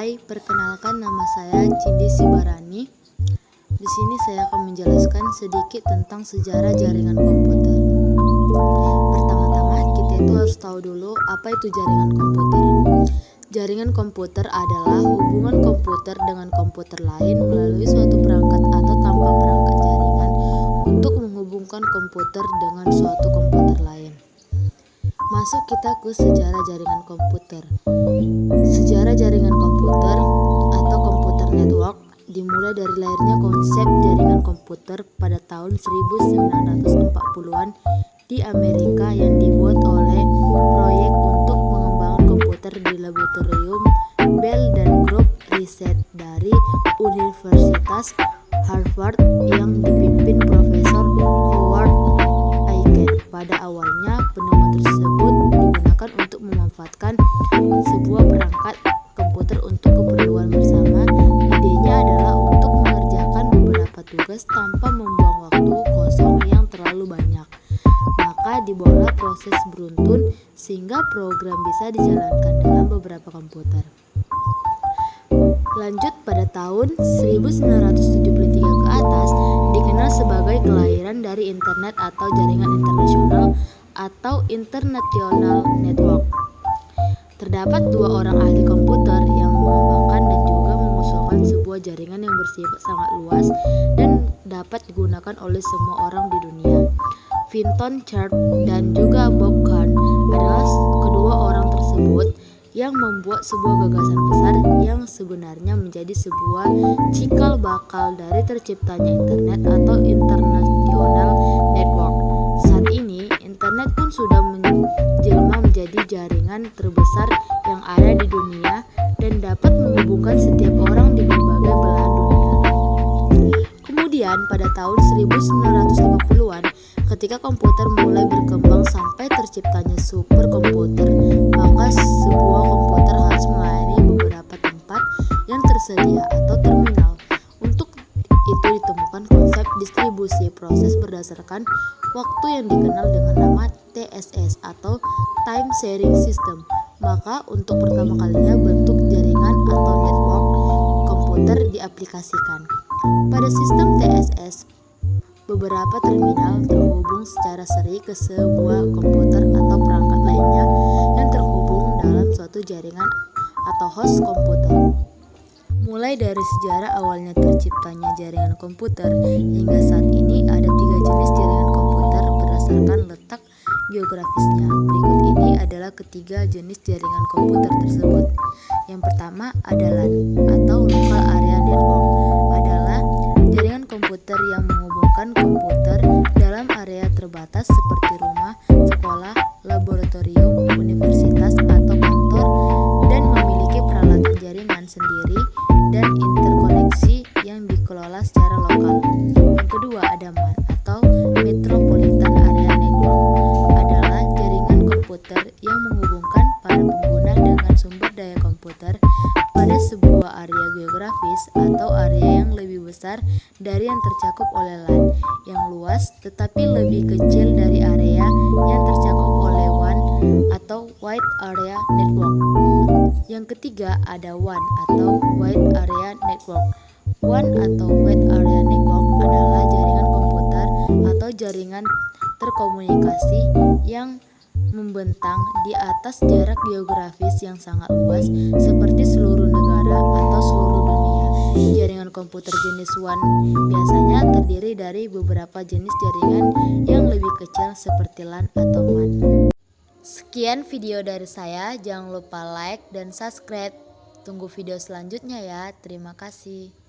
Hai, perkenalkan nama saya Cindy Sibarani. Di sini saya akan menjelaskan sedikit tentang sejarah jaringan komputer. Pertama-tama kita itu harus tahu dulu apa itu jaringan komputer. Jaringan komputer adalah hubungan komputer dengan komputer lain melalui suatu perangkat atau tanpa perangkat jaringan untuk menghubungkan komputer dengan suatu komputer lain. Masuk kita ke sejarah jaringan komputer. Sejarah jaringan komputer atau komputer network dimulai dari lahirnya konsep jaringan komputer pada tahun 1940-an di Amerika yang dibuat oleh proyek untuk pengembangan komputer di laboratorium Bell dan grup riset dari Universitas Harvard yang dipimpin Profesor Howard Aiken. Pada awalnya penemuan tersebut digunakan untuk memanfaatkan sebuah perangkat komputer untuk keperluan bersama. Idenya adalah untuk mengerjakan beberapa tugas tanpa membuang waktu kosong yang terlalu banyak. Maka dibawalah proses beruntun sehingga program bisa dijalankan dalam beberapa komputer. Lanjut pada tahun 1973 ke atas dikenal sebagai kelahiran dari internet atau jaringan internasional atau international network. Terdapat dua orang ahli komputer yang mengembangkan dan juga mengusulkan sebuah jaringan yang bersifat sangat luas dan dapat digunakan oleh semua orang di dunia. Vinton Cerf dan juga Bob Kahn adalah kedua orang tersebut yang membuat sebuah gagasan besar yang sebenarnya menjadi sebuah cikal bakal dari terciptanya internet atau international network. Saat ini, internet pun sudah menjelma menjadi jaringan terbesar yang ada di dunia dan dapat menghubungkan setiap orang di berbagai belahan dunia. Kemudian pada tahun 1950-an, ketika komputer mulai berkembang sampai terciptanya superkomputer, maka sebuah komputer harus melayani beberapa tempat yang tersedia atau terminal. Untuk itu ditemukan konsep distribusi proses berdasarkan waktu yang dikenal dengan nama TSS atau Time Sharing System. Maka untuk pertama kalinya bentuk jaringan atau network komputer diaplikasikan. Pada sistem TSS, beberapa terminal terhubung secara seri ke sebuah komputer atau perangkat lainnya yang terhubung dalam suatu jaringan atau host komputer. Mulai dari sejarah awalnya terciptanya jaringan komputer hingga saat ini ada 3 jenis jaringan komputer berdasarkan letak geografisnya. Berikut ini adalah ketiga jenis jaringan komputer tersebut. Yang pertama adalah atau Local Area Network adalah jaringan komputer yang menghubungkan komputer dalam area terbatas seperti rumah, sekolah, laboratorium, universitas, atau kantor dan memiliki peralatan jaringan sendiri dan interkoneksi yang dikelola secara lokal. Yang kedua ada MAN atau Metropolitan Area Network adalah jaringan komputer yang menghubungkan para pengguna dengan sumber daya komputer pada sebuah area geografis atau area yang lebih besar dari yang tercakup oleh LAN yang luas tetapi lebih kecil dari area yang tercakup oleh WAN atau Wide Area Network. Yang ketiga ada WAN atau Wide Area Network. WAN atau Wide Area Network adalah jaringan komputer atau jaringan terkomunikasi yang membentang di atas jarak geografis yang sangat luas seperti seluruh negara atau seluruh dunia. Jaringan komputer jenis WAN biasanya terdiri dari beberapa jenis jaringan yang lebih kecil seperti LAN atau MAN. Sekian video dari saya, jangan lupa like dan subscribe. Tunggu video selanjutnya ya. Terima kasih.